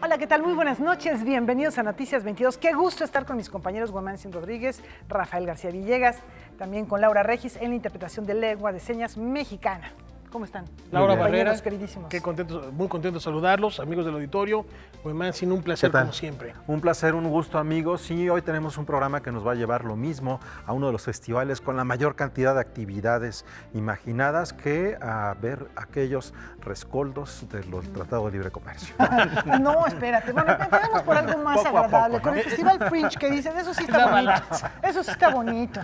Hola, ¿qué tal? Muy buenas noches, bienvenidos a Noticias 22. Qué gusto estar con mis compañeros Guamantzin Rodríguez, Rafael García Villegas, también con Laura Regis en la interpretación de lengua de señas mexicana. ¿Cómo están? Laura Barrera, queridísimos. Muy contento de saludarlos, amigos del auditorio. Guamantzin, un placer como siempre. Un placer, un gusto, amigos. Y hoy tenemos un programa que nos va a llevar lo mismo a uno de los festivales con la mayor cantidad de actividades imaginadas que a ver aquellos rescoldos del Tratado de Libre Comercio. No, espérate. Bueno, empezamos por algo más agradable. Con el Festival Fringe que dicen, eso sí está bonito. Eso sí está bonito.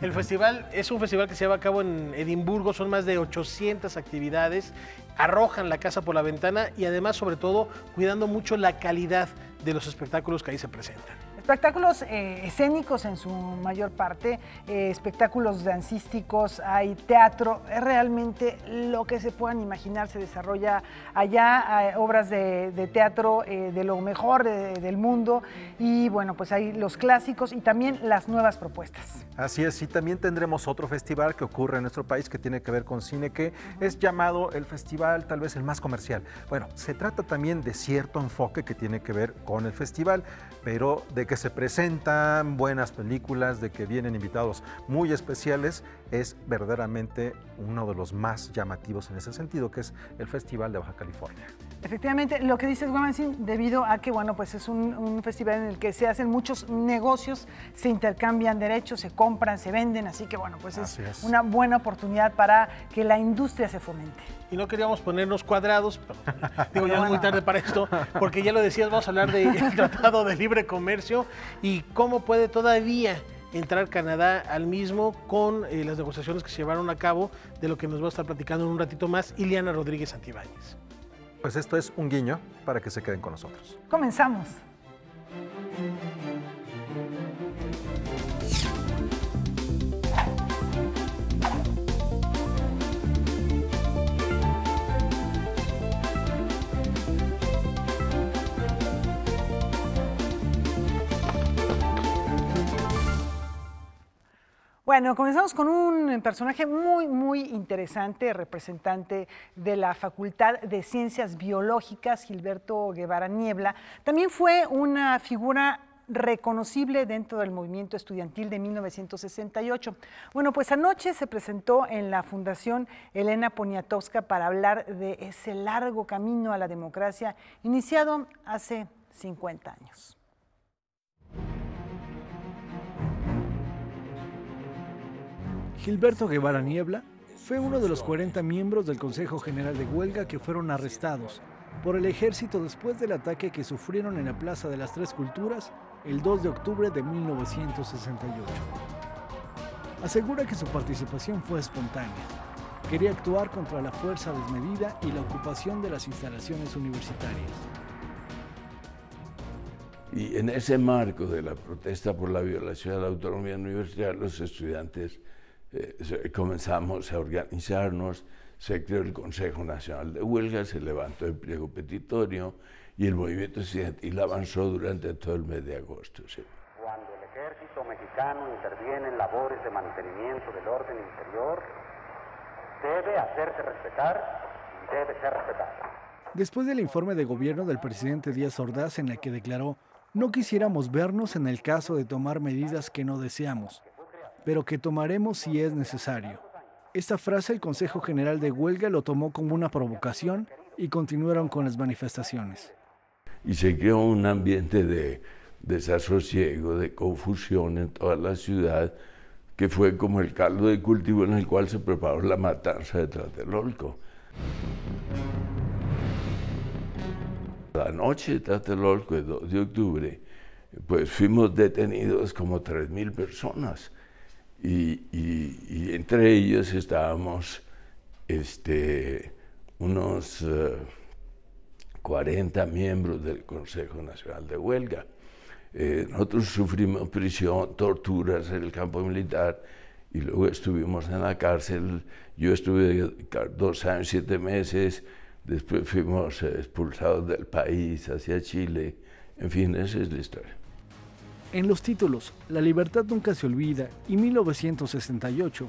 El festival es un festival que se lleva a cabo en Edimburgo, son más de 800 actividades, arrojan la casa por la ventana y además, sobre todo, cuidando mucho la calidad de los espectáculos que ahí se presentan. Espectáculos escénicos en su mayor parte, espectáculos dancísticos, hay teatro, es realmente lo que se puedan imaginar se desarrolla allá, obras de teatro de lo mejor del mundo y bueno, pues hay los clásicos y también las nuevas propuestas. Así es, y también tendremos otro festival que ocurre en nuestro país que tiene que ver con cine, que es llamado el festival tal vez el más comercial. Bueno, se trata también de cierto enfoque que tiene que ver con el festival, pero de que se presentan buenas películas, de que vienen invitados muy especiales, es verdaderamente uno de los más llamativos en ese sentido, que es el Festival de Baja California. Efectivamente, lo que dices, Guamantzin, debido a que, bueno, pues es un festival en el que se hacen muchos negocios, se intercambian derechos, se compran, se venden, así que, bueno, pues es una buena oportunidad para que la industria se fomente. Y no queríamos ponernos cuadrados, pero digo, ya es muy tarde para esto, porque ya lo decías, vamos a hablar del Tratado de Libre Comercio y cómo puede todavía entrar Canadá al mismo con las negociaciones que se llevaron a cabo, de lo que nos va a estar platicando en un ratito más Ileana Rodríguez Santibáñez. Pues esto es un guiño para que se queden con nosotros. Comenzamos. Bueno, comenzamos con un personaje muy interesante, representante de la Facultad de Ciencias Biológicas, Gilberto Guevara Niebla. También fue una figura reconocible dentro del movimiento estudiantil de 1968. Bueno, pues anoche se presentó en la Fundación Elena Poniatowska para hablar de ese largo camino a la democracia iniciado hace 50 años. Gilberto Guevara Niebla fue uno de los 40 miembros del Consejo General de Huelga que fueron arrestados por el ejército después del ataque que sufrieron en la Plaza de las Tres Culturas el 2 de octubre de 1968. Asegura que su participación fue espontánea. Quería actuar contra la fuerza desmedida y la ocupación de las instalaciones universitarias. Y en ese marco de la protesta por la violación de la autonomía universitaria, los estudiantes comenzamos a organizarnos, se creó el Consejo Nacional de Huelga, se levantó el pliego petitorio y el movimiento estudiantil avanzó durante todo el mes de agosto. Sí. Cuando el ejército mexicano interviene en labores de mantenimiento del orden interior, debe hacerse respetar y debe ser respetado. Después del informe de gobierno del presidente Díaz Ordaz en el que declaró: no quisiéramos vernos en el caso de tomar medidas que no deseamos, pero que tomaremos si es necesario. Esta frase el Consejo General de Huelga lo tomó como una provocación y continuaron con las manifestaciones. Y se creó un ambiente de desasosiego, de confusión en toda la ciudad, que fue como el caldo de cultivo en el cual se preparó la matanza de Tlatelolco. La noche de Tlatelolco, el 2 de octubre, pues fuimos detenidos como 3.000 personas. Y entre ellos estábamos unos 40 miembros del Consejo Nacional de Huelga. Nosotros sufrimos prisión, torturas en el campo militar y luego estuvimos en la cárcel. Yo estuve 2 años, 7 meses, después fuimos expulsados del país hacia Chile. En fin, esa es la historia. En los títulos La libertad nunca se olvida y 1968,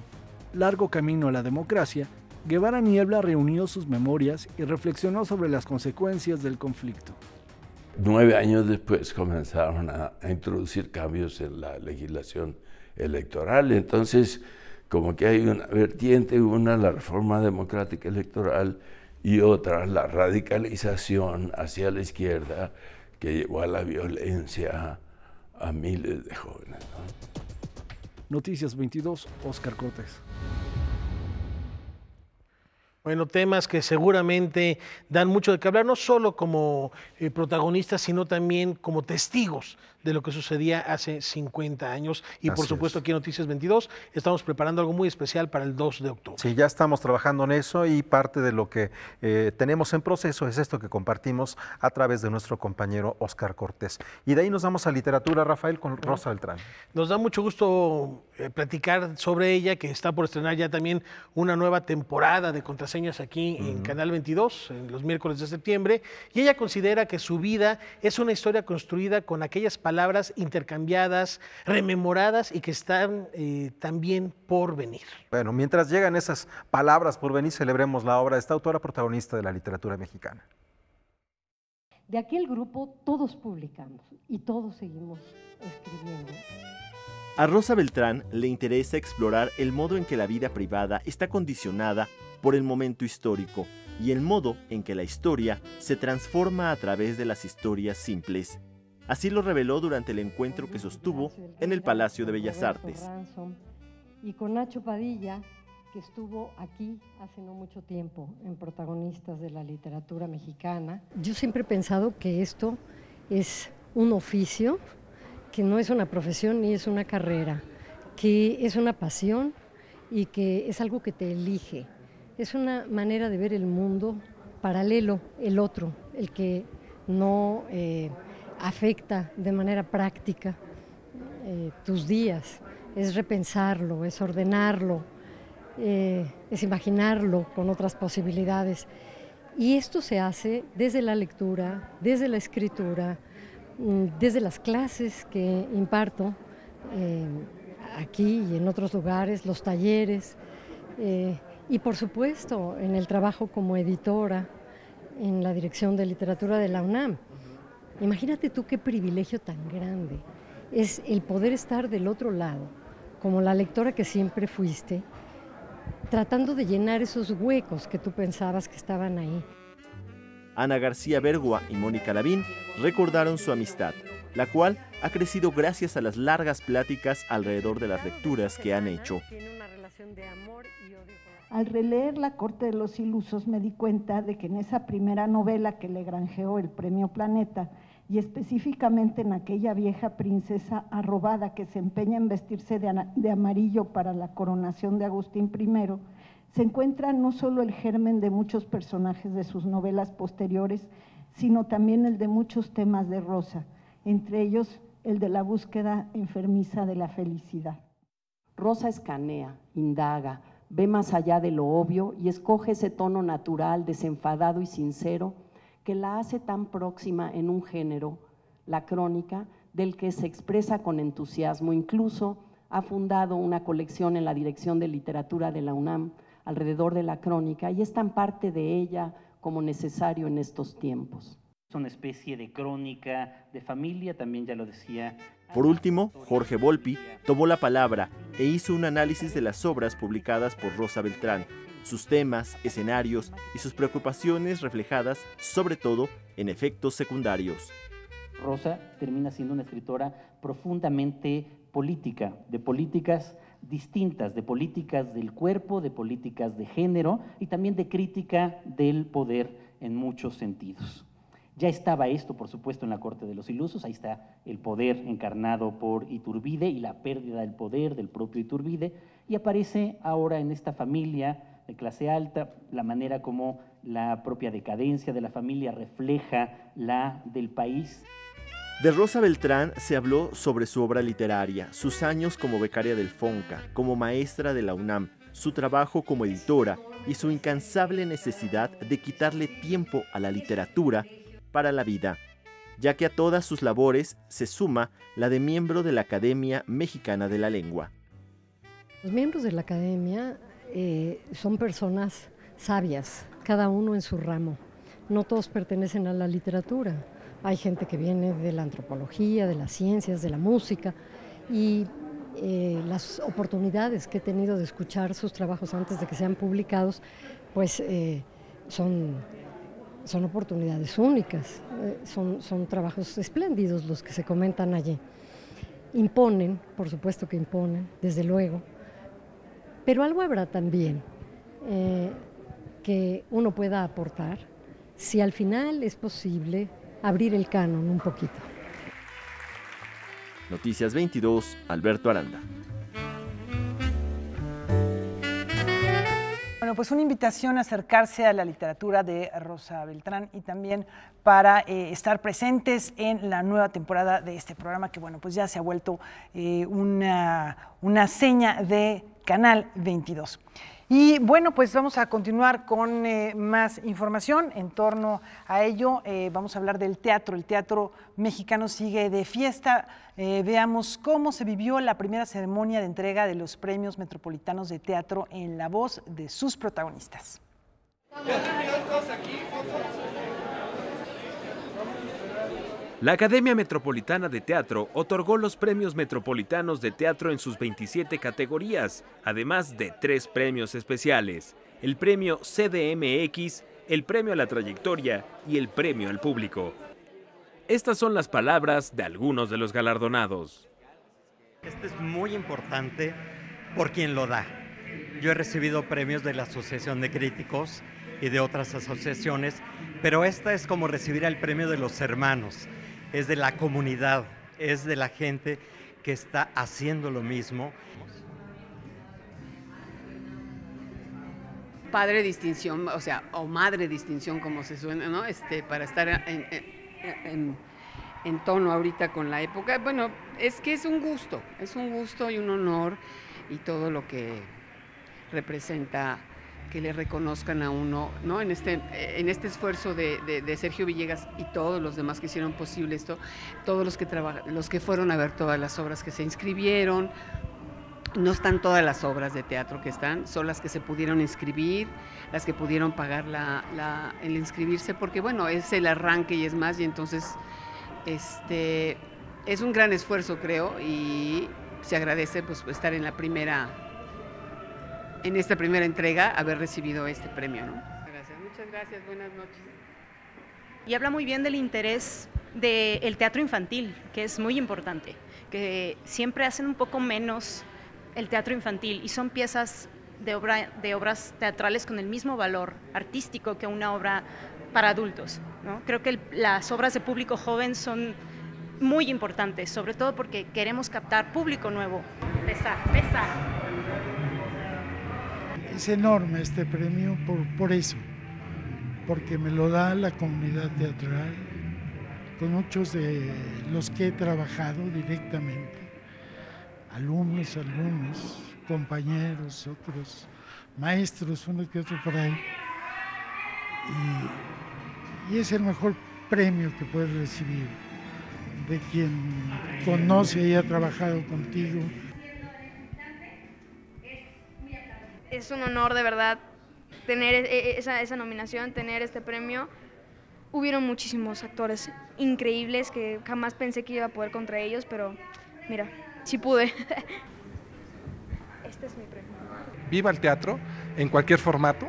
Largo camino a la democracia, Guevara Niebla reunió sus memorias y reflexionó sobre las consecuencias del conflicto. 9 años después comenzaron a introducir cambios en la legislación electoral. Entonces, como que hay una vertiente, una la reforma democrática electoral y otra la radicalización hacia la izquierda que llevó a la violencia a miles de jóvenes, ¿no? Noticias 22, Óscar Cortés. Bueno, temas que seguramente dan mucho de qué hablar, no solo como protagonistas, sino también como testigos de lo que sucedía hace 50 años. Y por supuesto, aquí en Noticias 22 estamos preparando algo muy especial para el 2 de octubre. Sí, ya estamos trabajando en eso y parte de lo que tenemos en proceso es esto que compartimos a través de nuestro compañero Óscar Cortés. Y de ahí nos vamos a literatura, Rafael, con Rosa Beltrán. Nos da mucho gusto platicar sobre ella, que está por estrenar ya también una nueva temporada de Contraseñas aquí en Canal 22, en los miércoles de septiembre, y ella considera que su vida es una historia construida con aquellas palabras intercambiadas, rememoradas y que están también por venir. Bueno, mientras llegan esas palabras por venir, celebremos la obra de esta autora protagonista de la literatura mexicana. De aquel grupo todos publicamos y todos seguimos escribiendo. A Rosa Beltrán le interesa explorar el modo en que la vida privada está condicionada por el momento histórico y el modo en que la historia se transforma a través de las historias simples. Así lo reveló durante el encuentro que sostuvo en el Palacio de Bellas Artes. Y con Nacho Padilla, que estuvo aquí hace no mucho tiempo en Protagonistas de la Literatura Mexicana. Yo siempre he pensado que esto es un oficio, que no es una profesión ni es una carrera, que es una pasión y que es algo que te elige. Es una manera de ver el mundo paralelo, el otro, el que no afecta de manera práctica tus días. Es repensarlo, es ordenarlo, es imaginarlo con otras posibilidades. Y esto se hace desde la lectura, desde la escritura, desde las clases que imparto aquí y en otros lugares, los talleres, y por supuesto en el trabajo como editora en la Dirección de Literatura de la UNAM. Imagínate tú qué privilegio tan grande es el poder estar del otro lado, como la lectora que siempre fuiste, tratando de llenar esos huecos que tú pensabas que estaban ahí. Ana García Bergua y Mónica Lavín recordaron su amistad, la cual ha crecido gracias a las largas pláticas alrededor de las lecturas que han hecho. Al releer La Corte de los Ilusos me di cuenta de que en esa primera novela que le granjeó el Premio Planeta, y específicamente en aquella vieja princesa arrobada que se empeña en vestirse de amarillo para la coronación de Agustín I, se encuentra no solo el germen de muchos personajes de sus novelas posteriores, sino también el de muchos temas de Rosa, entre ellos el de la búsqueda enfermiza de la felicidad. Rosa escanea, indaga, ve más allá de lo obvio y escoge ese tono natural, desenfadado y sincero que la hace tan próxima en un género, la crónica, del que se expresa con entusiasmo. Incluso ha fundado una colección en la Dirección de Literatura de la UNAM alrededor de la crónica y es tan parte de ella como necesario en estos tiempos. Es una especie de crónica de familia, también ya lo decía. Por último, Jorge Volpi tomó la palabra e hizo un análisis de las obras publicadas por Rosa Beltrán, sus temas, escenarios y sus preocupaciones reflejadas sobre todo en efectos secundarios. Rosa termina siendo una escritora profundamente política, de políticas distintas, de políticas del cuerpo, de políticas de género y también de crítica del poder en muchos sentidos. Ya estaba esto, por supuesto, en La Corte de los Ilusos, ahí está el poder encarnado por Iturbide y la pérdida del poder del propio Iturbide, y aparece ahora en esta familia de clase alta, la manera como la propia decadencia de la familia refleja la del país. De Rosa Beltrán se habló sobre su obra literaria, sus años como becaria del FONCA, como maestra de la UNAM, su trabajo como editora y su incansable necesidad de quitarle tiempo a la literatura para la vida, ya que a todas sus labores se suma la de miembro de la Academia Mexicana de la Lengua. Los miembros de la Academia son personas sabias, cada uno en su ramo. No todos pertenecen a la literatura. hay gente que viene de la antropología, de las ciencias, de la música, y las oportunidades que he tenido de escuchar sus trabajos antes de que sean publicados, pues son oportunidades únicas, son trabajos espléndidos los que se comentan allí. Imponen, por supuesto que imponen, desde luego, pero algo habrá también que uno pueda aportar si al final es posible abrir el canon un poquito. Noticias 22, Alberto Aranda. Bueno, pues una invitación a acercarse a la literatura de Rosa Beltrán y también para estar presentes en la nueva temporada de este programa que, bueno, pues ya se ha vuelto una seña de Canal 22. Y bueno, pues vamos a continuar con más información en torno a ello. Vamos a hablar del teatro. El teatro mexicano sigue de fiesta. Veamos cómo se vivió la primera ceremonia de entrega de los premios metropolitanos de teatro en la voz de sus protagonistas. La Academia Metropolitana de Teatro otorgó los premios metropolitanos de teatro en sus 27 categorías, además de 3 premios especiales, el premio CDMX, el premio a la trayectoria y el premio al público. Estas son las palabras de algunos de los galardonados. Este es muy importante por quien lo da. Yo he recibido premios de la Asociación de Críticos y de otras asociaciones, pero esta es como recibir el premio de los hermanos. Es de la comunidad, es de la gente que está haciendo lo mismo. Padre distinción, o sea, o madre distinción, como se suena, ¿no? Para estar en tono ahorita con la época. Bueno, es que es un gusto y un honor, y todo lo que representa que le reconozcan a uno, ¿no? En este esfuerzo de Sergio Villegas y todos los demás que hicieron posible esto, todos los que fueron a ver todas las obras que se inscribieron. No están todas las obras de teatro que están, son las que se pudieron inscribir, las que pudieron pagar el inscribirse, porque bueno, es el arranque y es más, y entonces es un gran esfuerzo, creo, y se agradece pues estar en esta primera entrega, haber recibido este premio, ¿no? Gracias, muchas gracias, buenas noches. Y habla muy bien del interés del teatro infantil, que es muy importante, que siempre hacen un poco menos el teatro infantil, y son piezas de obras teatrales con el mismo valor artístico que una obra para adultos, ¿no? Creo que las obras de público joven son muy importantes, sobre todo porque queremos captar público nuevo. Pesa. Es enorme este premio por eso, porque me lo da la comunidad teatral, con muchos de los que he trabajado directamente, alumnos, compañeros, otros maestros, uno que otro por ahí, y es el mejor premio que puedes recibir de quien conoce y ha trabajado contigo. Es un honor de verdad tener esa nominación, tener este premio. Hubieron muchísimos actores increíbles que jamás pensé que iba a poder contra ellos, pero mira, sí pude. Este es mi premio. Viva el teatro en cualquier formato.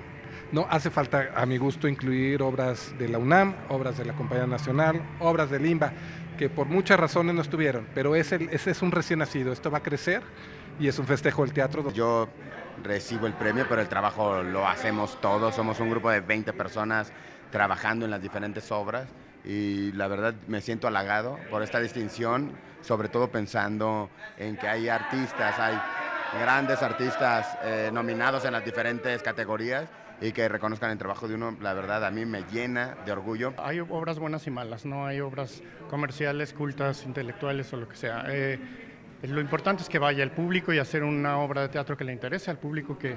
No hace falta, a mi gusto, incluir obras de la UNAM, obras de la Compañía Nacional, obras del IMBA, que por muchas razones no estuvieron, pero ese es un recién nacido. Esto va a crecer y es un festejo del teatro. Yo recibo el premio, pero el trabajo lo hacemos todos. Somos un grupo de 20 personas trabajando en las diferentes obras, y la verdad me siento halagado por esta distinción, sobre todo pensando en que hay artistas, hay grandes artistas nominados en las diferentes categorías, y que reconozcan el trabajo de uno, la verdad a mí me llena de orgullo. Hay obras buenas y malas, no hay obras comerciales, cultas, intelectuales o lo que sea. Lo importante es que vaya el público y hacer una obra de teatro que le interese al público, que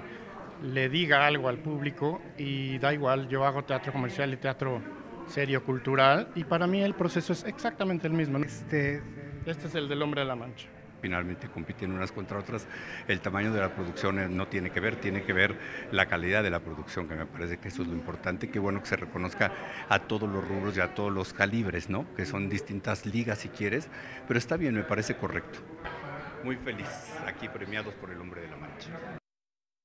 le diga algo al público, y da igual, yo hago teatro comercial y teatro serio, cultural, y para mí el proceso es exactamente el mismo. Este es el del Hombre de la Mancha. finalmente compiten unas contra otras, el tamaño de la producción no tiene que ver la calidad de la producción, que me parece que eso es lo importante. Qué bueno que se reconozca a todos los rubros y a todos los calibres, ¿no? Que son distintas ligas si quieres, pero está bien, me parece correcto. Muy feliz, aquí premiados por el Hombre de la Mancha.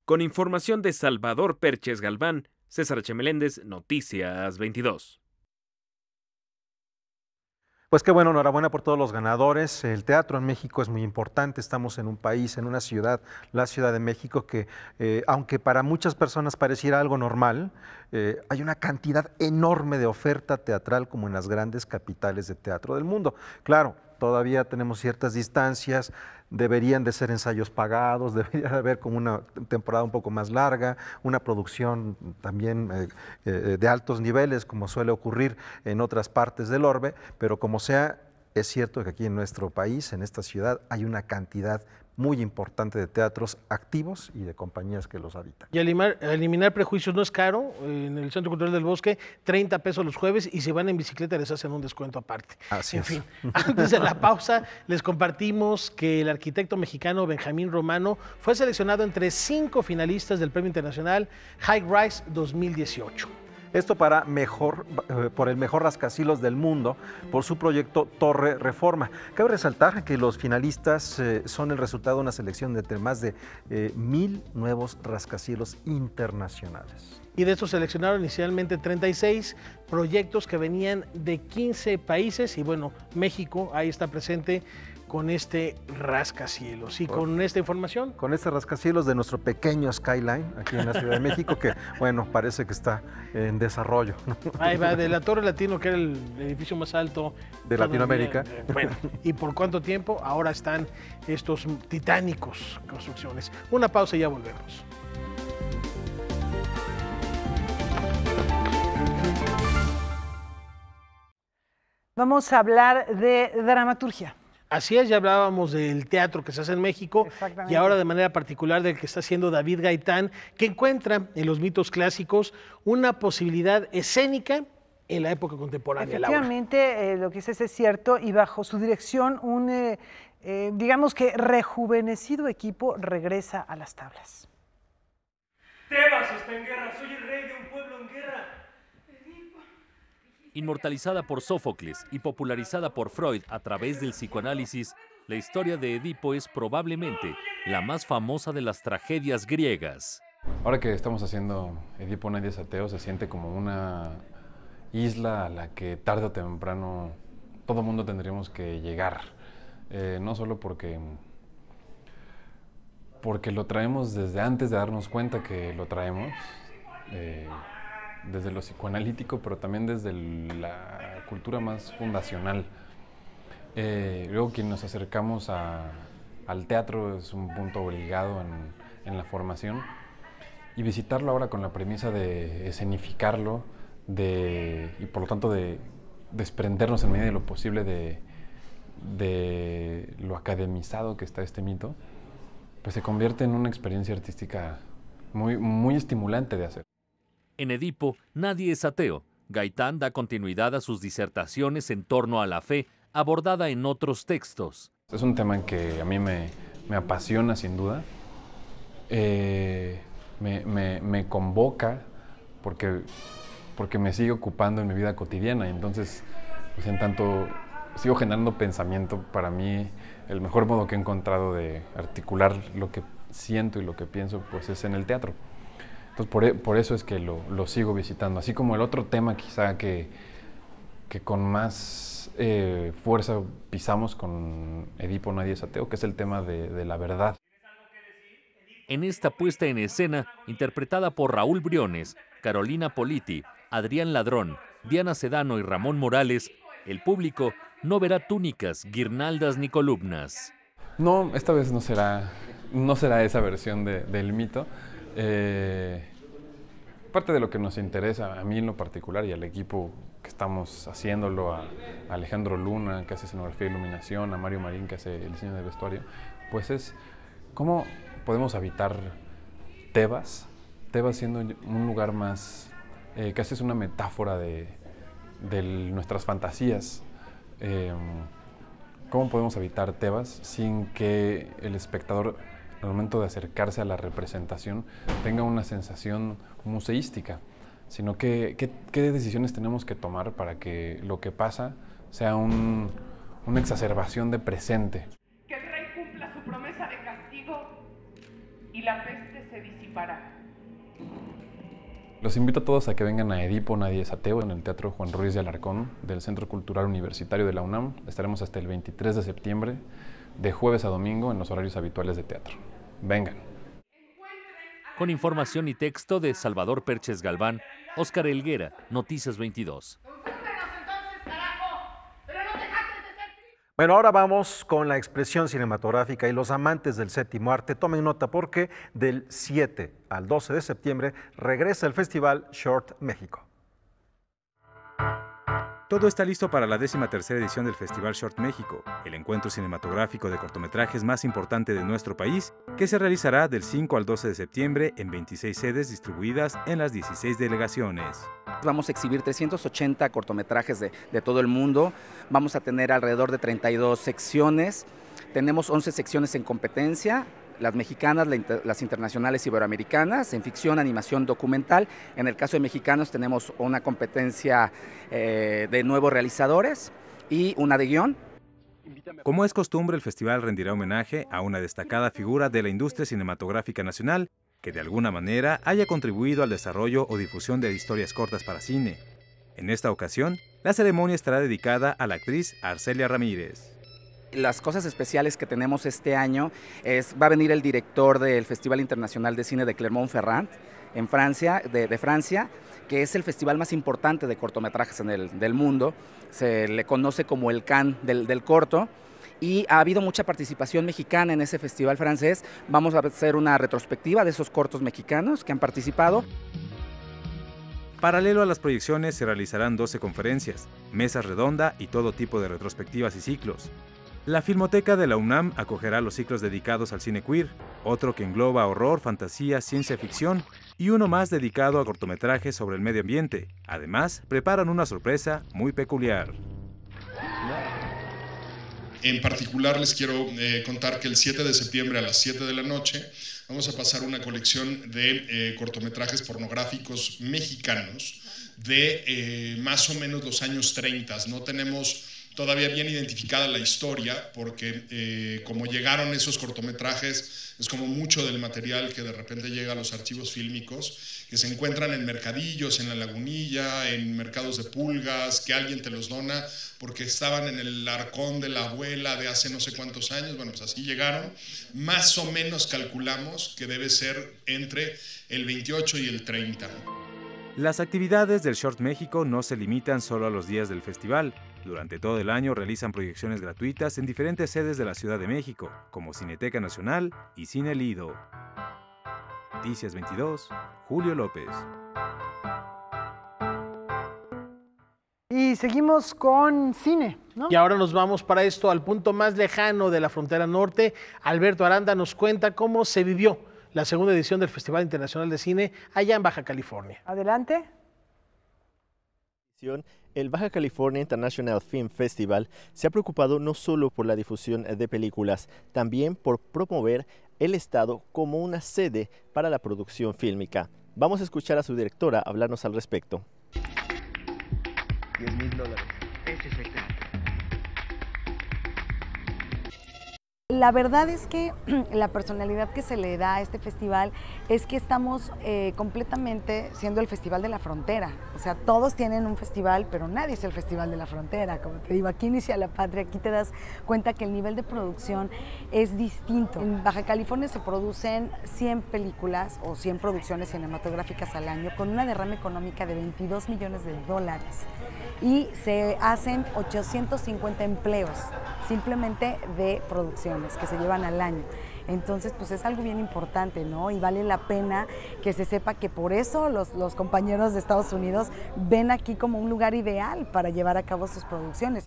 Con información de Salvador Perches Galván, César H. Meléndez, Noticias 22. Pues qué bueno, enhorabuena por todos los ganadores. El teatro en México es muy importante. Estamos en un país, en una ciudad, la Ciudad de México, que aunque para muchas personas pareciera algo normal, hay una cantidad enorme de oferta teatral como en las grandes capitales de teatro del mundo. Claro, todavía tenemos ciertas distancias, deberían de ser ensayos pagados, debería de haber como una temporada un poco más larga, una producción también de altos niveles, como suele ocurrir en otras partes del orbe, pero como sea, es cierto que aquí en nuestro país, en esta ciudad, hay una cantidad muy importante de teatros activos y de compañías que los habitan. Y eliminar prejuicios no es caro. En el Centro Cultural del Bosque, 30 pesos los jueves, y si van en bicicleta les hacen un descuento aparte. Así en es. fin, antes de la pausa les compartimos que el arquitecto mexicano Benjamín Romano fue seleccionado entre 5 finalistas del Premio Internacional High Rise 2018. Esto por el mejor rascacielos del mundo, por su proyecto Torre Reforma. Cabe resaltar que los finalistas son el resultado de una selección de entre más de 1000 nuevos rascacielos internacionales. Y de estos seleccionaron inicialmente 36 proyectos que venían de 15 países, y bueno, México ahí está presente con este rascacielos. Y con esta información, con este rascacielos de nuestro pequeño skyline aquí en la Ciudad de México, que bueno, parece que está en desarrollo, ¿no? Ahí va, de la Torre Latino, que era el edificio más alto de Latinoamérica. Bueno, ¿y por cuánto tiempo? Ahora están estos titánicos construcciones. Una pausa y ya volvemos. Vamos a hablar de dramaturgia. Así es, ya hablábamos del teatro que se hace en México y ahora de manera particular del que está haciendo David Gaitán, que encuentra en los mitos clásicos una posibilidad escénica en la época contemporánea. Efectivamente, lo que dices es cierto, y bajo su dirección un, digamos que rejuvenecido equipo regresa a las tablas. Tebas está en guerra, soy el rey de un pueblo en guerra. Inmortalizada por Sófocles y popularizada por Freud a través del psicoanálisis, la historia de Edipo es probablemente la más famosa de las tragedias griegas. Ahora que estamos haciendo Edipo Nadie es Ateo, se siente como una isla a la que tarde o temprano todo mundo tendríamos que llegar. No solo porque lo traemos desde antes de darnos cuenta que lo traemos, desde lo psicoanalítico, pero también desde la cultura más fundacional. Luego que nos acercamos al teatro es un punto obligado en la formación, y visitarlo ahora con la premisa de escenificarlo y por lo tanto de desprendernos en medida de lo posible de lo academizado que está este mito, pues se convierte en una experiencia artística muy, muy estimulante de hacer. En Edipo, Nadie es Ateo. Gaitán da continuidad a sus disertaciones en torno a la fe, abordada en otros textos. Es un tema que a mí me apasiona sin duda, me convoca porque me sigue ocupando en mi vida cotidiana, y entonces, pues en tanto sigo generando pensamiento, para mí el mejor modo que he encontrado de articular lo que siento y lo que pienso, pues es en el teatro. Entonces por eso es que lo sigo visitando, así como el otro tema quizá que con más fuerza pisamos con Edipo Nadie es Ateo, que es el tema de la verdad. En esta puesta en escena, interpretada por Raúl Briones, Carolina Politi, Adrián Ladrón, Diana Sedano y Ramón Morales, el público no verá túnicas, guirnaldas ni columnas. No, esta vez no será esa versión del mito. Parte de lo que nos interesa, a mí en lo particular y al equipo que estamos haciéndolo, a Alejandro Luna, que hace escenografía e iluminación, a Mario Marín, que hace el diseño de vestuario, pues es cómo podemos habitar Tebas siendo un lugar más, casi es una metáfora de nuestras fantasías, ¿Cómo podemos evitar Tebas sin que el espectador, al momento de acercarse a la representación, tenga una sensación museística? Sino qué decisiones tenemos que tomar para que lo que pasa sea una exacerbación de presente. Que el rey cumpla su promesa de castigo y la peste se disipará. Los invito a todos a que vengan a Edipo Nadie es Ateo en el Teatro Juan Ruiz de Alarcón del Centro Cultural Universitario de la UNAM. Estaremos hasta el 23 de septiembre, de jueves a domingo, en los horarios habituales de teatro. Vengan. Con información y texto de Salvador Perches Galván, Óscar Helguera, Noticias 22. Bueno, ahora vamos con la expresión cinematográfica y los amantes del séptimo arte. Tomen nota porque del 7 al 12 de septiembre regresa el Festival Short México. Todo está listo para la 13ª edición del Festival Short México, el encuentro cinematográfico de cortometrajes más importante de nuestro país, que se realizará del 5 al 12 de septiembre en 26 sedes distribuidas en las 16 delegaciones. Vamos a exhibir 380 cortometrajes de todo el mundo, vamos a tener alrededor de 32 secciones, tenemos 11 secciones en competencia, las mexicanas, las internacionales iberoamericanas, en ficción, animación, documental. En el caso de mexicanos tenemos una competencia de nuevos realizadores y una de guión. Como es costumbre, el festival rendirá homenaje a una destacada figura de la industria cinematográfica nacional que de alguna manera haya contribuido al desarrollo o difusión de historias cortas para cine. En esta ocasión, la ceremonia estará dedicada a la actriz Arcelia Ramírez. Las cosas especiales que tenemos este año va a venir el director del Festival Internacional de Cine de Clermont-Ferrand en Francia, de Francia, que es el festival más importante de cortometrajes del mundo. Se le conoce como el Cannes del corto y ha habido mucha participación mexicana en ese festival francés. Vamos a hacer una retrospectiva de esos cortos mexicanos que han participado. Paralelo a las proyecciones se realizarán 12 conferencias, mesas redonda y todo tipo de retrospectivas y ciclos. La Filmoteca de la UNAM acogerá los ciclos dedicados al cine queer, otro que engloba horror, fantasía, ciencia ficción y uno más dedicado a cortometrajes sobre el medio ambiente. Además, preparan una sorpresa muy peculiar. En particular les quiero contar que el 7 de septiembre a las 7 de la noche vamos a pasar una colección de cortometrajes pornográficos mexicanos de más o menos los años 30. No tenemos todavía bien identificada la historia, porque como llegaron esos cortometrajes, es como mucho del material que de repente llega a los archivos fílmicos, que se encuentran en mercadillos, en la Lagunilla, en mercados de pulgas, que alguien te los dona porque estaban en el arcón de la abuela de hace no sé cuántos años. Bueno, pues así llegaron. Más o menos calculamos que debe ser entre el 28 y el 30. Las actividades del Short México no se limitan solo a los días del festival. Durante todo el año realizan proyecciones gratuitas en diferentes sedes de la Ciudad de México, como Cineteca Nacional y Cine Lido. Noticias 22, Julio López. Y seguimos con cine, ¿no? Y ahora nos vamos para esto al punto más lejano de la frontera norte. Alberto Aranda nos cuenta cómo se vivió la segunda edición del Festival Internacional de Cine allá en Baja California. Adelante. El Baja California International Film Festival se ha preocupado no solo por la difusión de películas, también por promover el estado como una sede para la producción fílmica. Vamos a escuchar a su directora hablarnos al respecto. $10,000. Ese es el trato. La verdad es que la personalidad que se le da a este festival es que estamos completamente siendo el festival de la frontera. O sea, todos tienen un festival, pero nadie es el festival de la frontera. Como te digo, aquí inicia la patria, aquí te das cuenta que el nivel de producción es distinto. En Baja California se producen 100 películas o 100 producciones cinematográficas al año con una derrama económica de $22 millones y se hacen 850 empleos simplemente de producciones que se llevan al año. Entonces, pues es algo bien importante, ¿no? Y vale la pena que se sepa que por eso los compañeros de Estados Unidos ven aquí como un lugar ideal para llevar a cabo sus producciones.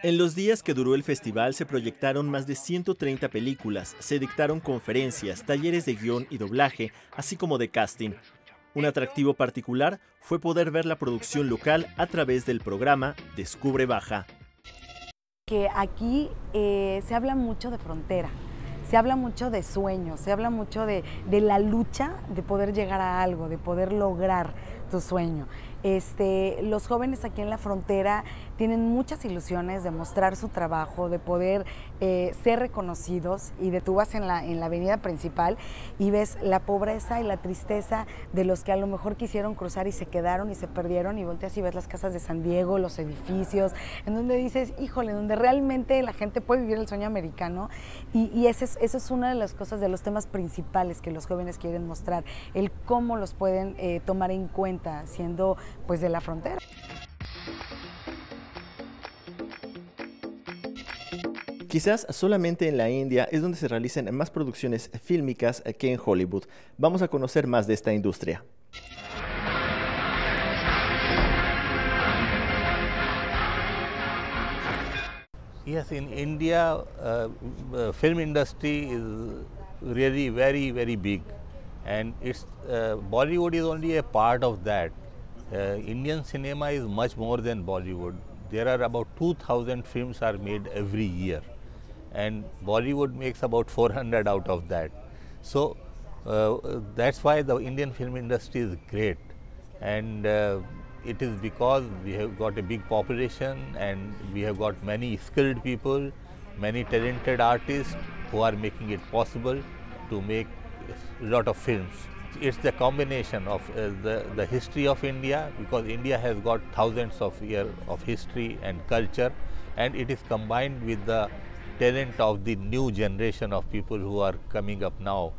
En los días que duró el festival se proyectaron más de 130 películas, se dictaron conferencias, talleres de guión y doblaje, así como de casting. Un atractivo particular fue poder ver la producción local a través del programa Descubre Baja. que aquí se habla mucho de frontera. Se habla mucho de sueños, se habla mucho de la lucha de poder llegar a algo, de poder lograr tu sueño. Los jóvenes aquí en la frontera tienen muchas ilusiones de mostrar su trabajo, de poder ser reconocidos, y tú vas en la avenida principal y ves la pobreza y la tristeza de los que a lo mejor quisieron cruzar y se quedaron y se perdieron, y volteas y ves las casas de San Diego, los edificios, en donde dices, híjole, donde realmente la gente puede vivir el sueño americano, y eso es una de las cosas, de los temas principales que los jóvenes quieren mostrar, el cómo los pueden tomar en cuenta siendo pues de la frontera. Quizás solamente en la India es donde se realizan más producciones fílmicas que en Hollywood. Vamos a conocer más de esta industria. Yes, in India, film industry is really very, very big, and Bollywood is only a part of that. Indian cinema is much more than Bollywood. There are about 2,000 films are made every year, and Bollywood makes about 400 out of that. So that's why the Indian film industry is great, and it is because we have got a big population and we have got many skilled people, many talented artists who are making it possible to make a lot of films. It's the combination of the history of India, because India has got thousands of years of history and culture, and it is combined with the talent of the new generation of people who are coming up now.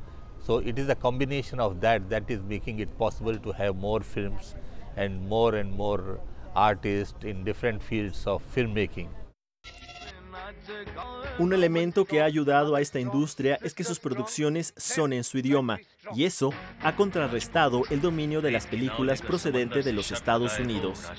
So it is a combination of that is making it possible to have more films and more artists in different fields of filmmaking. Un elemento que ha ayudado a esta industria es que sus producciones son en su idioma, y eso ha contrarrestado el dominio de las películas procedente de los Estados Unidos.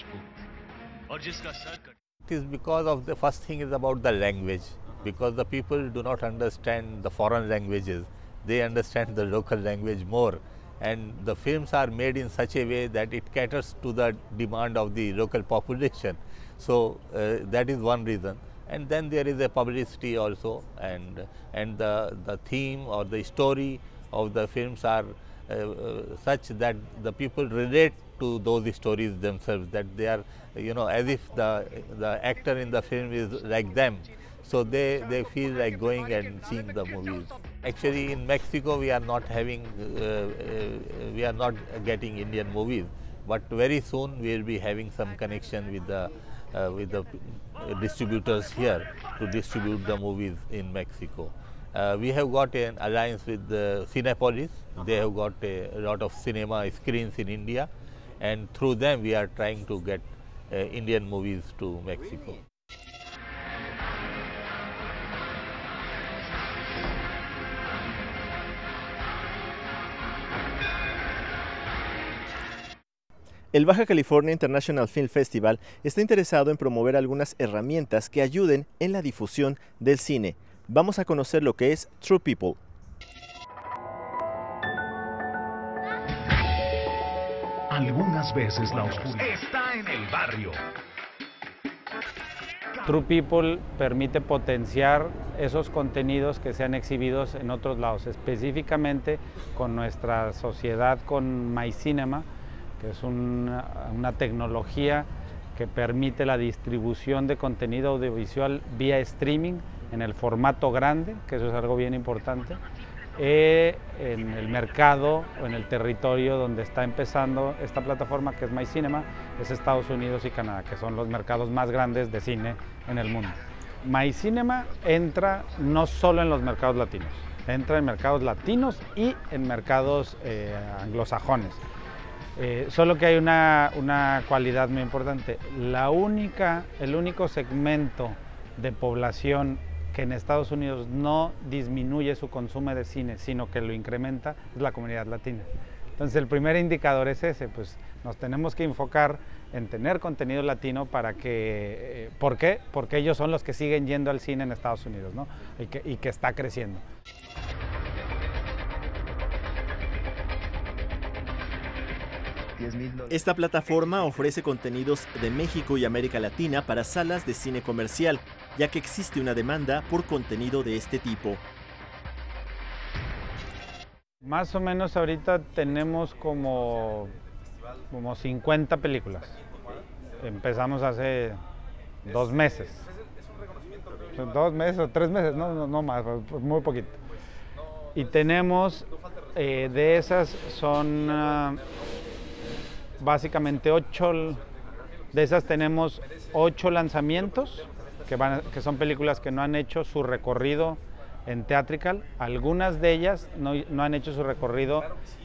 It is because of the first thing is about the language, because the people do not understand the foreign languages, they understand the local language more, and the films are made in such a way that it caters to the demand of the local population. So that is one reason. And then there is a publicity also, and the theme or the story of the films are such that the people relate to those stories themselves, that they are, as if the actor in the film is like them. So they feel like going and seeing the movies. Actually, in Mexico, we are not having, we are not getting Indian movies, but very soon we will be having some connection with the distributors here to distribute the movies in Mexico. We have got an alliance with Cinepolis. They have got a lot of cinema screens in India, and through them we are trying to get Indian movies to Mexico. El Baja California International Film Festival está interesado en promover algunas herramientas que ayuden en la difusión del cine. Vamos a conocer lo que es True People. Algunas veces la oscuridad está en el barrio. True People permite potenciar esos contenidos que sean exhibidos en otros lados, específicamente con nuestra sociedad con MyCinema, que es una tecnología que permite la distribución de contenido audiovisual vía streaming en el formato grande, que eso es algo bien importante, en el mercado o en el territorio donde está empezando esta plataforma, que es MyCinema, es Estados Unidos y Canadá, que son los mercados más grandes de cine en el mundo. MyCinema entra no solo en los mercados latinos, entra en mercados latinos y en mercados anglosajones. Solo que hay una cualidad muy importante. El único segmento de población que en Estados Unidos no disminuye su consumo de cine, sino que lo incrementa, es la comunidad latina. Entonces el primer indicador es ese, pues nos tenemos que enfocar en tener contenido latino para que, ¿por qué? Porque ellos son los que siguen yendo al cine en Estados Unidos, ¿no? y que está creciendo. Esta plataforma ofrece contenidos de México y América Latina para salas de cine comercial, ya que existe una demanda por contenido de este tipo. Más o menos ahorita tenemos como 50 películas. Empezamos hace 2 meses. 2 meses o 3 meses, no más, muy poquito. Y tenemos, de esas son básicamente 8, de esas tenemos 8 lanzamientos, que son películas que no han hecho su recorrido en Theatrical. Algunas de ellas no han hecho su recorrido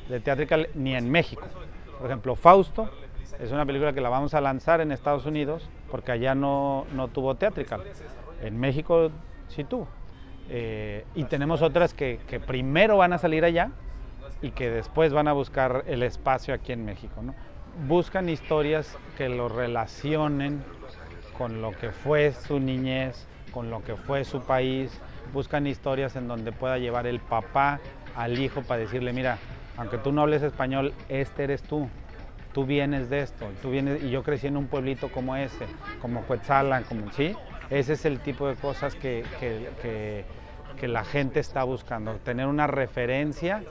de Theatrical ni en México. Por ejemplo, Fausto es una película que la vamos a lanzar en Estados Unidos porque allá no tuvo Theatrical. En México sí tuvo. Y tenemos otras que primero van a salir allá y que después van a buscar el espacio aquí en México, ¿no? Buscan historias que lo relacionen con lo que fue su niñez, con lo que fue su país. Buscan historias en donde pueda llevar el papá al hijo para decirle, mira, aunque tú no hables español, este eres tú vienes de esto, y yo crecí en un pueblito como ese, como Cuetzalan, ¿sí? Ese es el tipo de cosas que la gente está buscando, tener una referencia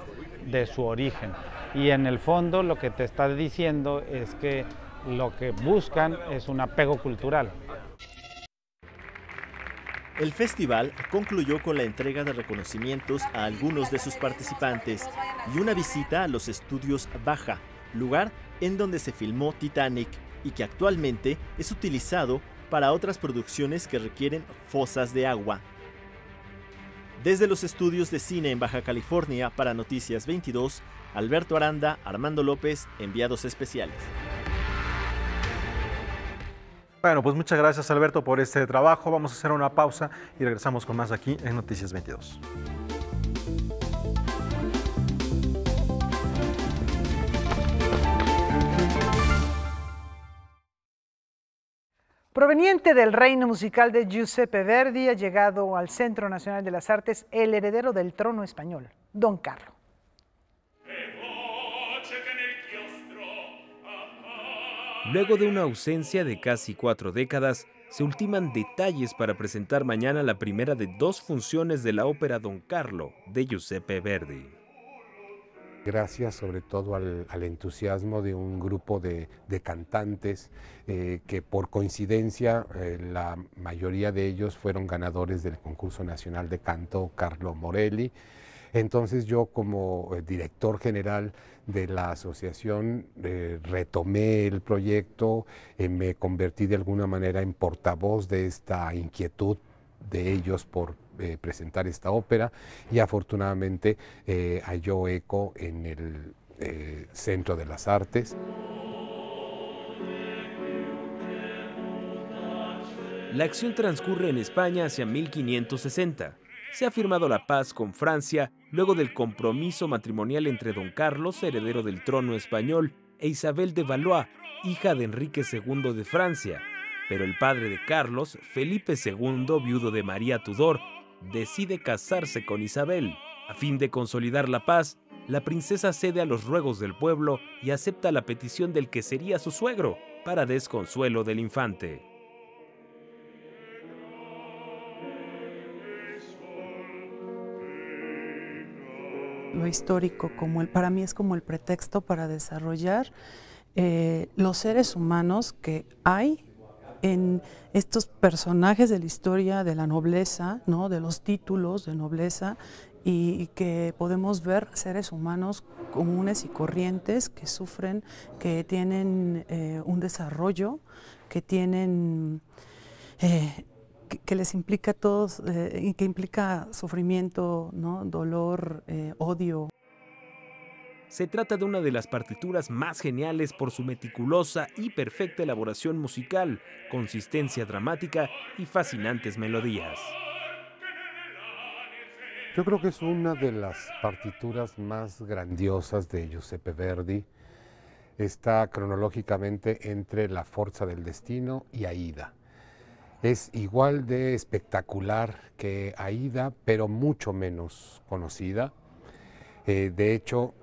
de su origen. Y en el fondo lo que te está diciendo es que lo que buscan es un apego cultural. El festival concluyó con la entrega de reconocimientos a algunos de sus participantes y una visita a los estudios Baja, lugar en donde se filmó Titanic y que actualmente es utilizado para otras producciones que requieren fosas de agua. Desde los estudios de cine en Baja California para Noticias 22, Alberto Aranda, Armando López, enviados especiales. Bueno, pues muchas gracias Alberto por este trabajo. Vamos a hacer una pausa y regresamos con más aquí en Noticias 22. Proveniente del reino musical de Giuseppe Verdi, ha llegado al Centro Nacional de las Artes el heredero del trono español, Don Carlo. Luego de una ausencia de casi 4 décadas, se ultiman detalles para presentar mañana la primera de 2 funciones de la ópera Don Carlo de Giuseppe Verdi. Gracias sobre todo al entusiasmo de un grupo de cantantes que por coincidencia la mayoría de ellos fueron ganadores del concurso nacional de canto Carlo Morelli. Entonces yo como director general de la asociación retomé el proyecto, me convertí de alguna manera en portavoz de esta inquietud de ellos por presentar esta ópera y afortunadamente halló eco en el Centro de las Artes. La acción transcurre en España hacia 1560. Se ha firmado la paz con Francia luego del compromiso matrimonial entre Don Carlos, heredero del trono español, e Isabel de Valois, hija de Enrique II de Francia. Pero el padre de Carlos, Felipe II, viudo de María Tudor, decide casarse con Isabel. A fin de consolidar la paz, la princesa cede a los ruegos del pueblo y acepta la petición del que sería su suegro, para desconsuelo del infante. Lo histórico para mí es como el pretexto para desarrollar los seres humanos que hay en estos personajes de la historia de la nobleza, ¿no? De los títulos de nobleza, y que podemos ver seres humanos comunes y corrientes que sufren, que tienen un desarrollo, que tienen que les implica todos, y que implica sufrimiento, ¿no? Dolor, odio. Se trata de una de las partituras más geniales por su meticulosa y perfecta elaboración musical, consistencia dramática y fascinantes melodías. Yo creo que es una de las partituras más grandiosas de Giuseppe Verdi. Está cronológicamente entre La Forza del Destino y Aida. Es igual de espectacular que Aida, pero mucho menos conocida. De hecho,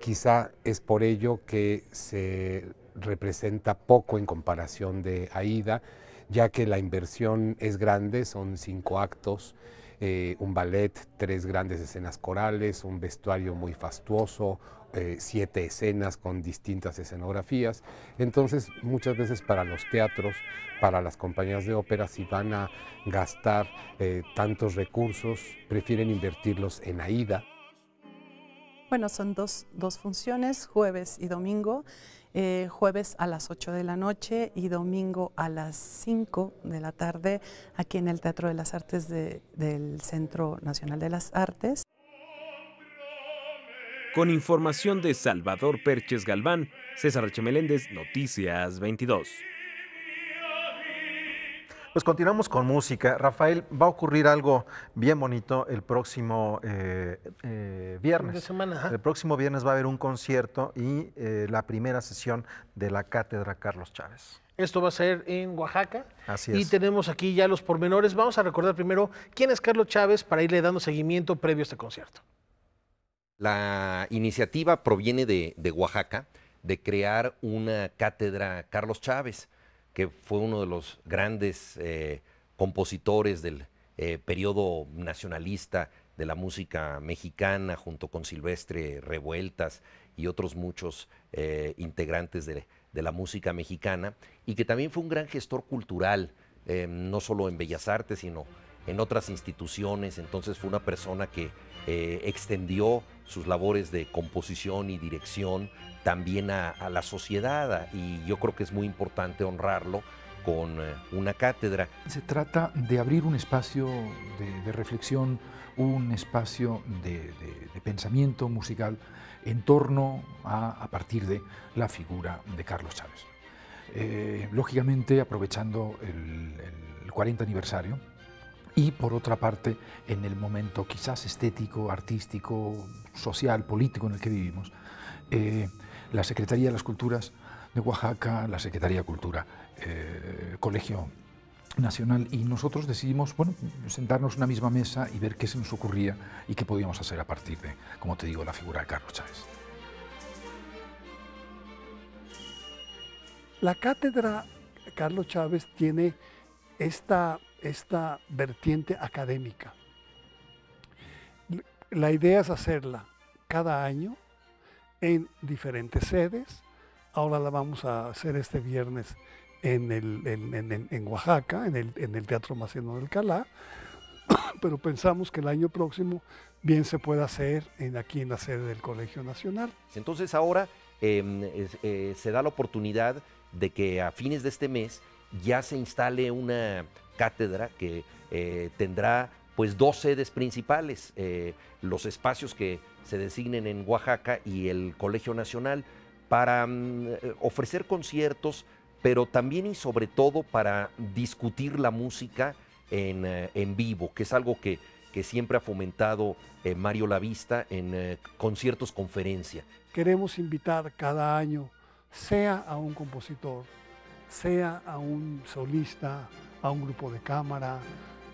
Quizá es por ello que se representa poco en comparación de Aida, ya que la inversión es grande, son 5 actos, un ballet, 3 grandes escenas corales, un vestuario muy fastuoso, 7 escenas con distintas escenografías. Entonces, muchas veces para los teatros, para las compañías de ópera, si van a gastar tantos recursos, prefieren invertirlos en Aida. Bueno, son dos funciones, jueves y domingo. Jueves a las 8 de la noche y domingo a las 5 de la tarde aquí en el Teatro de las Artes del Centro Nacional de las Artes. Con información de Salvador Perches Galván, César H. Meléndez, Noticias 22. Pues continuamos con música. Rafael, va a ocurrir algo bien bonito el próximo viernes. De semana, ajá. El próximo viernes va a haber un concierto y la primera sesión de la Cátedra Carlos Chávez. Esto va a ser en Oaxaca. Así es. Y tenemos aquí ya los pormenores. Vamos a recordar primero quién es Carlos Chávez para irle dando seguimiento previo a este concierto. La iniciativa proviene de Oaxaca, de crear una cátedra Carlos Chávez, que fue uno de los grandes compositores del periodo nacionalista de la música mexicana, junto con Silvestre Revueltas y otros muchos integrantes de la música mexicana, y que también fue un gran gestor cultural, no solo en Bellas Artes, sino en otras instituciones. Entonces fue una persona que extendió sus labores de composición y dirección también a la sociedad, y yo creo que es muy importante honrarlo con una cátedra. Se trata de abrir un espacio de reflexión, un espacio de pensamiento musical en torno a partir de la figura de Carlos Chávez. Lógicamente, aprovechando el 40 aniversario, y por otra parte, en el momento quizás estético, artístico, social, político en el que vivimos, la Secretaría de las Culturas de Oaxaca, la Secretaría de Cultura, Colegio Nacional, y nosotros decidimos, bueno, sentarnos en una misma mesa y ver qué se nos ocurría y qué podíamos hacer a partir de, como te digo, la figura de Carlos Chávez. La cátedra Carlos Chávez tiene esta vertiente académica. La idea es hacerla cada año en diferentes sedes. Ahora la vamos a hacer este viernes en Oaxaca, en el Teatro Maciano de Alcalá, pero pensamos que el año próximo bien se puede hacer aquí en la sede del Colegio Nacional. Entonces ahora se da la oportunidad de que a fines de este mes ya se instale una cátedra que tendrá pues 2 sedes principales, los espacios que se designen en Oaxaca y el Colegio Nacional, para ofrecer conciertos, pero también y sobre todo para discutir la música en vivo, que es algo que siempre ha fomentado Mario Lavista en conciertos conferencia. Queremos invitar cada año, sea a un compositor, sea a un solista, a un grupo de cámara,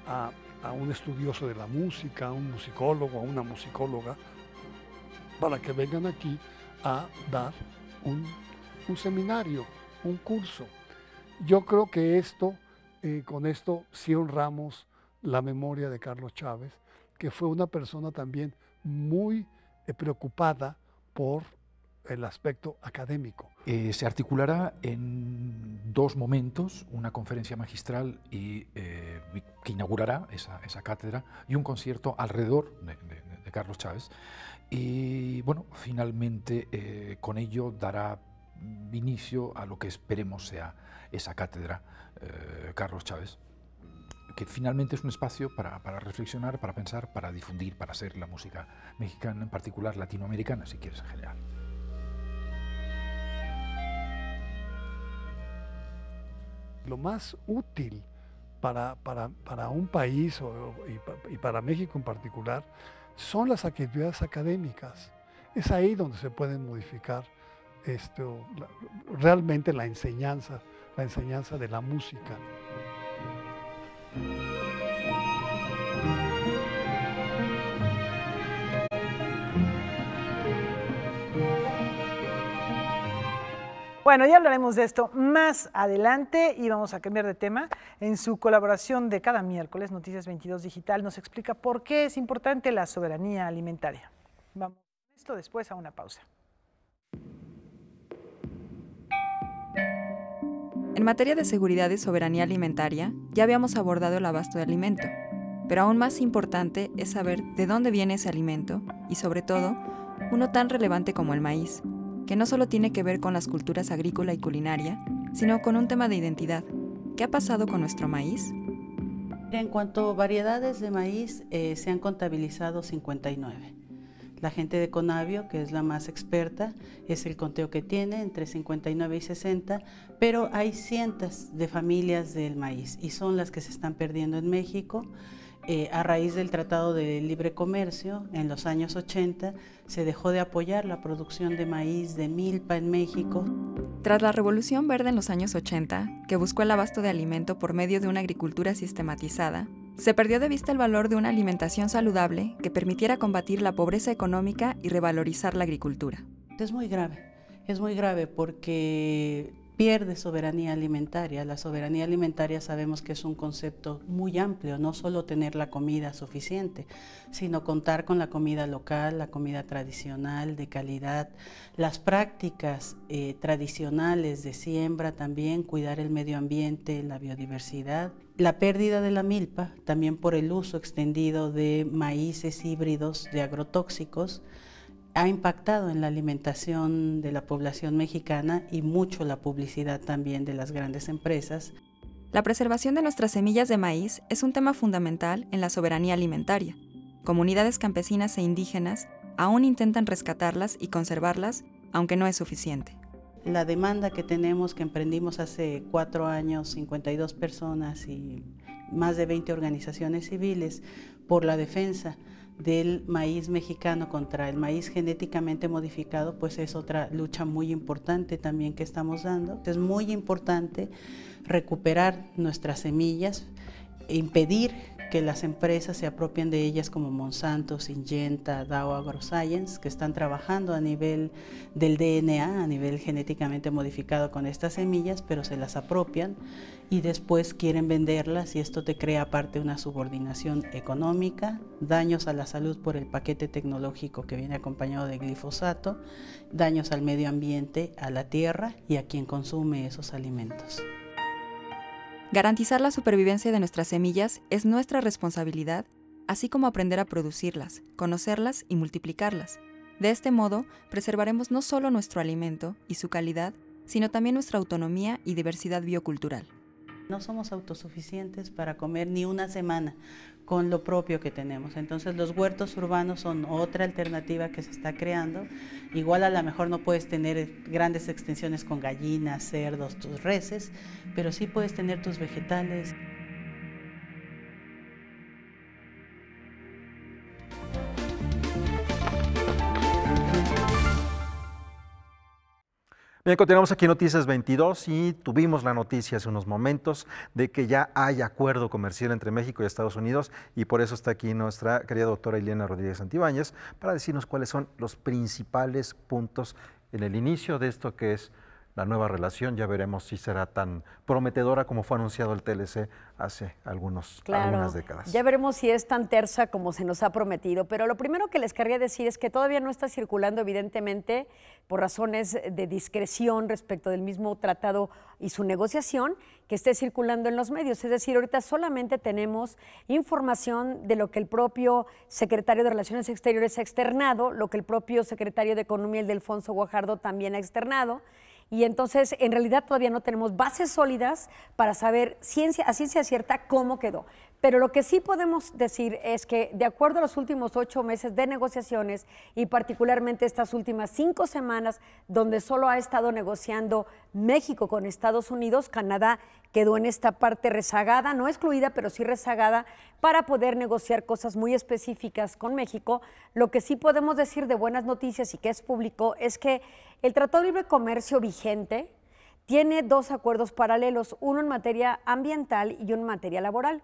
a un estudioso de la música, a un musicólogo, a una musicóloga, para que vengan aquí a dar un seminario, un curso. Yo creo que con esto sí honramos la memoria de Carlos Chávez, que fue una persona también muy preocupada por el aspecto académico. Se articulará en 2 momentos, una conferencia magistral que inaugurará esa cátedra, y un concierto alrededor de Carlos Chávez. Y bueno, finalmente con ello dará inicio a lo que esperemos sea esa cátedra Carlos Chávez, que finalmente es un espacio para reflexionar, para pensar, para difundir, para hacer la música mexicana, en particular latinoamericana, si quieres, en general. Lo más útil para un país y para México en particular son las actividades académicas. Es ahí donde se pueden modificar realmente la enseñanza de la música. Bueno, ya hablaremos de esto más adelante y vamos a cambiar de tema. En su colaboración de cada miércoles, Noticias 22 Digital nos explica por qué es importante la soberanía alimentaria. Vamos a esto después a una pausa. En materia de seguridad y soberanía alimentaria, ya habíamos abordado el abasto de alimento, pero aún más importante es saber de dónde viene ese alimento y, sobre todo, uno tan relevante como el maíz, que no solo tiene que ver con las culturas agrícola y culinaria, sino con un tema de identidad. ¿Qué ha pasado con nuestro maíz? En cuanto a variedades de maíz, se han contabilizado 59. La gente de Conavio, que es la más experta, es el conteo que tiene, entre 59 y 60, pero hay cientos de familias del maíz y son las que se están perdiendo en México. A raíz del Tratado de Libre Comercio, en los años 80, se dejó de apoyar la producción de maíz, de milpa en México. Tras la Revolución Verde en los años 80, que buscó el abasto de alimento por medio de una agricultura sistematizada, se perdió de vista el valor de una alimentación saludable que permitiera combatir la pobreza económica y revalorizar la agricultura. Es muy grave porque pierde soberanía alimentaria. La soberanía alimentaria sabemos que es un concepto muy amplio, no solo tener la comida suficiente, sino contar con la comida local, la comida tradicional, de calidad, las prácticas tradicionales de siembra también, cuidar el medio ambiente, la biodiversidad. La pérdida de la milpa, también por el uso extendido de maíces híbridos de agrotóxicos, ha impactado en la alimentación de la población mexicana y mucho la publicidad también de las grandes empresas. La preservación de nuestras semillas de maíz es un tema fundamental en la soberanía alimentaria. Comunidades campesinas e indígenas aún intentan rescatarlas y conservarlas, aunque no es suficiente. La demanda que tenemos, que emprendimos hace 4 años, 52 personas y más de 20 organizaciones civiles, por la defensa del maíz mexicano contra el maíz genéticamente modificado, pues es otra lucha muy importante también que estamos dando. Es muy importante recuperar nuestras semillas, impedir que las empresas se apropien de ellas como Monsanto, Syngenta, Dow AgroScience, que están trabajando a nivel del DNA, a nivel genéticamente modificado con estas semillas, pero se las apropian y después quieren venderlas y esto te crea aparte una subordinación económica, daños a la salud por el paquete tecnológico que viene acompañado de glifosato, daños al medio ambiente, a la tierra y a quien consume esos alimentos. Garantizar la supervivencia de nuestras semillas es nuestra responsabilidad, así como aprender a producirlas, conocerlas y multiplicarlas. De este modo, preservaremos no solo nuestro alimento y su calidad, sino también nuestra autonomía y diversidad biocultural. No somos autosuficientes para comer ni una semana con lo propio que tenemos. Entonces los huertos urbanos son otra alternativa que se está creando. Igual a lo mejor no puedes tener grandes extensiones con gallinas, cerdos, tus reses, pero sí puedes tener tus vegetales. Bien, continuamos aquí en Noticias 22 y tuvimos la noticia hace unos momentos de que ya hay acuerdo comercial entre México y Estados Unidos y por eso está aquí nuestra querida doctora Ileana Rodríguez Santibáñez para decirnos cuáles son los principales puntos en el inicio de esto que es la nueva relación. Ya veremos si será tan prometedora como fue anunciado el TLC hace algunas décadas. Ya veremos si es tan tersa como se nos ha prometido, pero lo primero que les querría decir es que todavía no está circulando, evidentemente, por razones de discreción respecto del mismo tratado y su negociación, que esté circulando en los medios. Es decir, ahorita solamente tenemos información de lo que el propio secretario de Relaciones Exteriores ha externado, lo que el propio secretario de Economía, el de Alfonso Guajardo, también ha externado. Y entonces, en realidad, todavía no tenemos bases sólidas para saber a ciencia cierta cómo quedó. Pero lo que sí podemos decir es que, de acuerdo a los últimos 8 meses de negociaciones, y particularmente estas últimas 5 semanas, donde solo ha estado negociando México con Estados Unidos, Canadá quedó en esta parte rezagada, no excluida, pero sí rezagada, para poder negociar cosas muy específicas con México. Lo que sí podemos decir de buenas noticias y que es público es que el Tratado de Libre Comercio vigente tiene 2 acuerdos paralelos, uno en materia ambiental y uno en materia laboral.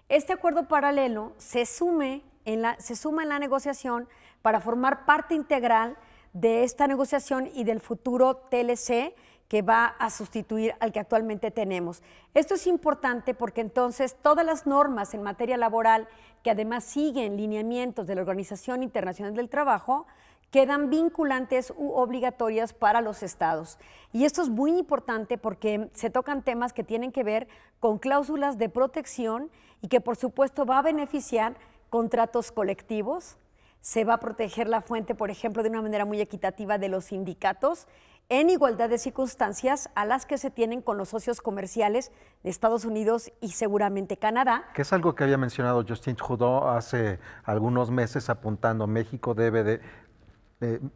Este acuerdo paralelo se suma en la negociación para formar parte integral de esta negociación y del futuro TLC, que va a sustituir al que actualmente tenemos. Esto es importante porque entonces todas las normas en materia laboral, que además siguen lineamientos de la Organización Internacional del Trabajo, quedan vinculantes u obligatorias para los estados. Y esto es muy importante porque se tocan temas que tienen que ver con cláusulas de protección y que por supuesto va a beneficiar contratos colectivos, se va a proteger la fuente, por ejemplo, de una manera muy equitativa de los sindicatos, en igualdad de circunstancias a las que se tienen con los socios comerciales de Estados Unidos y seguramente Canadá. Que es algo que había mencionado Justin Trudeau hace algunos meses, apuntando México debe de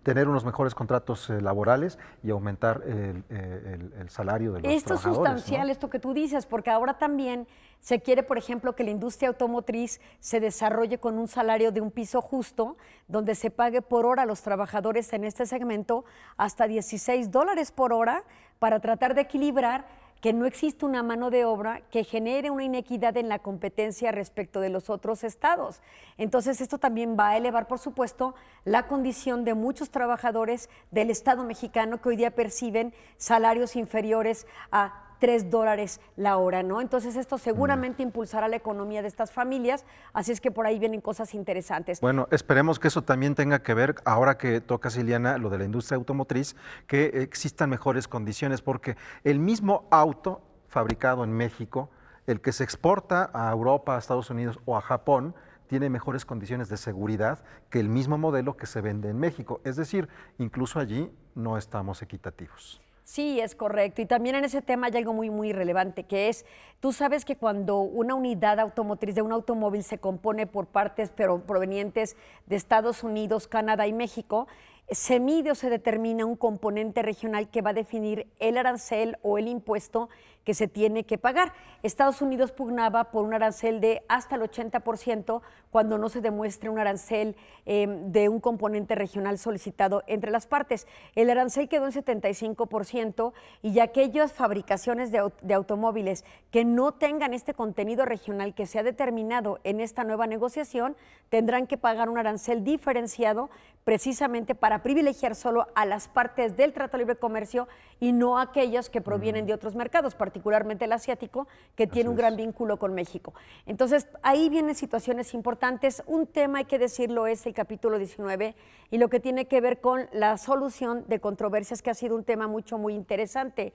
tener unos mejores contratos laborales y aumentar el salario de los Esto es trabajadores. sustancial, ¿no? esto que tú dices, porque ahora también se quiere, por ejemplo, que la industria automotriz se desarrolle con un salario de un piso justo, donde se pague por hora a los trabajadores en este segmento hasta $16 por hora, para tratar de equilibrar que no existe una mano de obra que genere una inequidad en la competencia respecto de los otros estados. Entonces, esto también va a elevar, por supuesto, la condición de muchos trabajadores del Estado mexicano que hoy día perciben salarios inferiores a $3 la hora, ¿no? Entonces, esto seguramente impulsará la economía de estas familias, así es que por ahí vienen cosas interesantes. Bueno, esperemos que eso también tenga que ver, ahora que tocas, Ileana, lo de la industria automotriz, que existan mejores condiciones, porque el mismo auto fabricado en México, el que se exporta a Europa, a Estados Unidos o a Japón, tiene mejores condiciones de seguridad que el mismo modelo que se vende en México. Es decir, incluso allí no estamos equitativos. Sí, es correcto. Y también en ese tema hay algo muy relevante, que es, tú sabes que cuando una unidad automotriz de un automóvil se compone por partes pero provenientes de Estados Unidos, Canadá y México, se mide o se determina un componente regional que va a definir el arancel o el impuesto que se tiene que pagar. Estados Unidos pugnaba por un arancel de hasta el 80% cuando no se demuestre un arancel de un componente regional solicitado entre las partes. El arancel quedó en 75% y aquellas fabricaciones de automóviles que no tengan este contenido regional que se ha determinado en esta nueva negociación tendrán que pagar un arancel diferenciado precisamente para privilegiar solo a las partes del Tratado de Libre Comercio y no a aquellas que provienen de otros mercados, particularmente el asiático, que tiene un gran vínculo con México. Entonces, ahí vienen situaciones importantes. Un tema, hay que decirlo, es el capítulo 19 y lo que tiene que ver con la solución de controversias, que ha sido un tema muy interesante.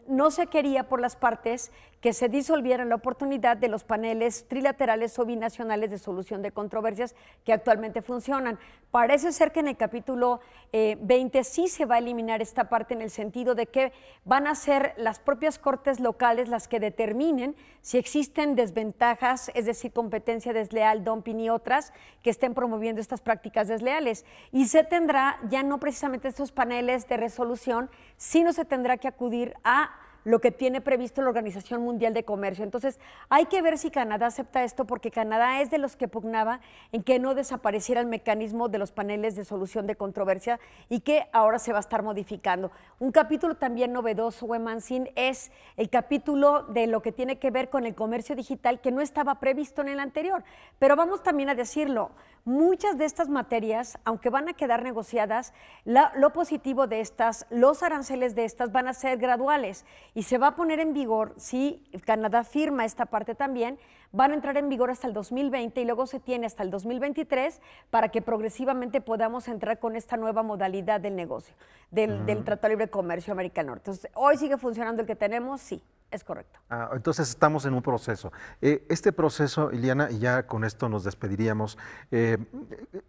No se quería por las partes que se disolviera la oportunidad de los paneles trilaterales o binacionales de solución de controversias que actualmente funcionan. Parece ser que en el capítulo 20 sí se va a eliminar esta parte, en el sentido de que van a ser las propias cortes locales las que determinen si existen desventajas, es decir, competencia desleal, dumping y otras que estén promoviendo estas prácticas desleales. Y se tendrá ya no precisamente estos paneles de resolución, sino se tendrá que acudir a lo que tiene previsto la Organización Mundial de Comercio. Entonces, hay que ver si Canadá acepta esto, porque Canadá es de los que pugnaba en que no desapareciera el mecanismo de los paneles de solución de controversia y que ahora se va a estar modificando. Un capítulo también novedoso, Wemansin, es el capítulo de lo que tiene que ver con el comercio digital, que no estaba previsto en el anterior. Pero vamos también a decirlo, muchas de estas materias, aunque van a quedar negociadas, lo positivo de estas, los aranceles de estas van a ser graduales y se va a poner en vigor, si Canadá firma esta parte también, van a entrar en vigor hasta el 2020 y luego se tiene hasta el 2023 para que progresivamente podamos entrar con esta nueva modalidad del negocio, del Tratado de Libre Comercio América del Norte. Entonces, ¿hoy sigue funcionando el que tenemos? Sí, es correcto. Entonces estamos en un proceso. Este proceso, Ileana, y ya con esto nos despediríamos,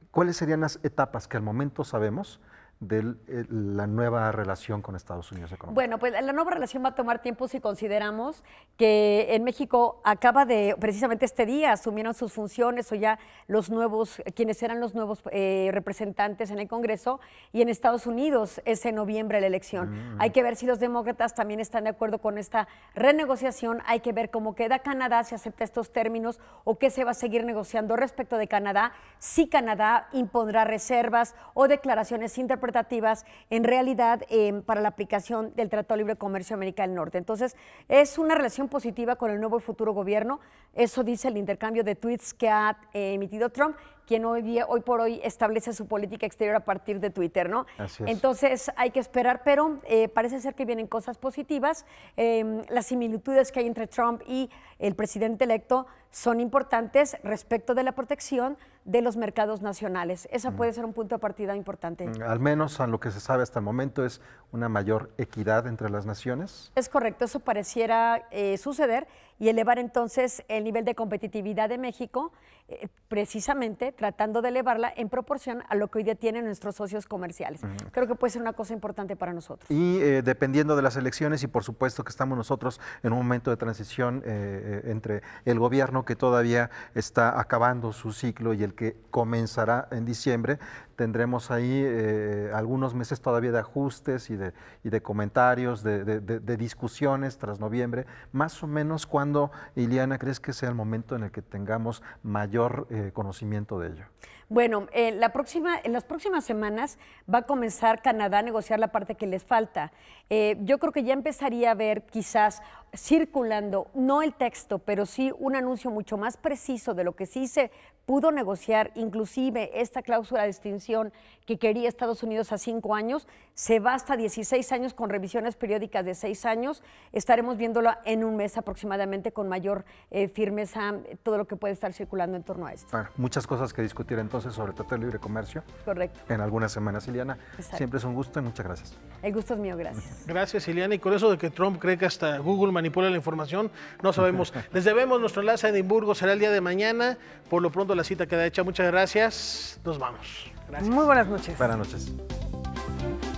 ¿cuáles serían las etapas que al momento sabemos de la nueva relación con Estados Unidos económica? Bueno, pues la nueva relación va a tomar tiempo si consideramos que en México acaba de, precisamente este día, asumieron sus funciones o ya los nuevos, quienes eran los nuevos representantes en el Congreso, y en Estados Unidos es en noviembre la elección. Hay que ver si los demócratas también están de acuerdo con esta renegociación, hay que ver cómo queda Canadá, si acepta estos términos o qué se va a seguir negociando respecto de Canadá, si Canadá impondrá reservas o declaraciones interpretativas interpretativas en realidad para la aplicación del Tratado de Libre Comercio de América del Norte. Entonces, es una relación positiva con el nuevo y futuro gobierno. Eso dice el intercambio de tweets que ha emitido Trump, quien hoy por hoy establece su política exterior a partir de Twitter, ¿no? Así es. Entonces hay que esperar, pero parece ser que vienen cosas positivas. Las similitudes que hay entre Trump y el presidente electo son importantes respecto de la protección de los mercados nacionales. Esa puede ser un punto de partida importante. Al menos a lo que se sabe hasta el momento es una mayor equidad entre las naciones. Es correcto, eso pareciera suceder y elevar entonces el nivel de competitividad de México, precisamente tratando de elevarla en proporción a lo que hoy día tienen nuestros socios comerciales. Creo que puede ser una cosa importante para nosotros. Y dependiendo de las elecciones, y por supuesto que estamos nosotros en un momento de transición entre el gobierno que todavía está acabando su ciclo y el que comenzará en diciembre, tendremos ahí algunos meses todavía de ajustes y de comentarios, de discusiones tras noviembre. Más o menos, ¿cuándo, Ileana, crees que sea el momento en el que tengamos mayor conocimiento de ello? Bueno, en las próximas semanas va a comenzar Canadá a negociar la parte que les falta. Yo creo que ya empezaría a ver quizás circulando, no el texto, pero sí un anuncio mucho más preciso de lo que sí se pudo negociar, inclusive esta cláusula de extinción que quería Estados Unidos a 5 años, se va hasta 16 años con revisiones periódicas de 6 años. Estaremos viéndolo en un mes aproximadamente con mayor firmeza todo lo que puede estar circulando en torno a esto. Bueno, muchas cosas que discutir entonces sobre el Tratado de Libre Comercio. Correcto. En algunas semanas, Ileana. Exacto. Siempre es un gusto y muchas gracias. El gusto es mío, gracias. Gracias, Ileana. Y con eso de que Trump cree que hasta Google manipula la información, no sabemos. Les debemos nuestro enlace a Edimburgo, será el día de mañana. Por lo pronto la cita queda hecha. Muchas gracias. Nos vamos. Gracias. Muy buenas noches. Buenas noches.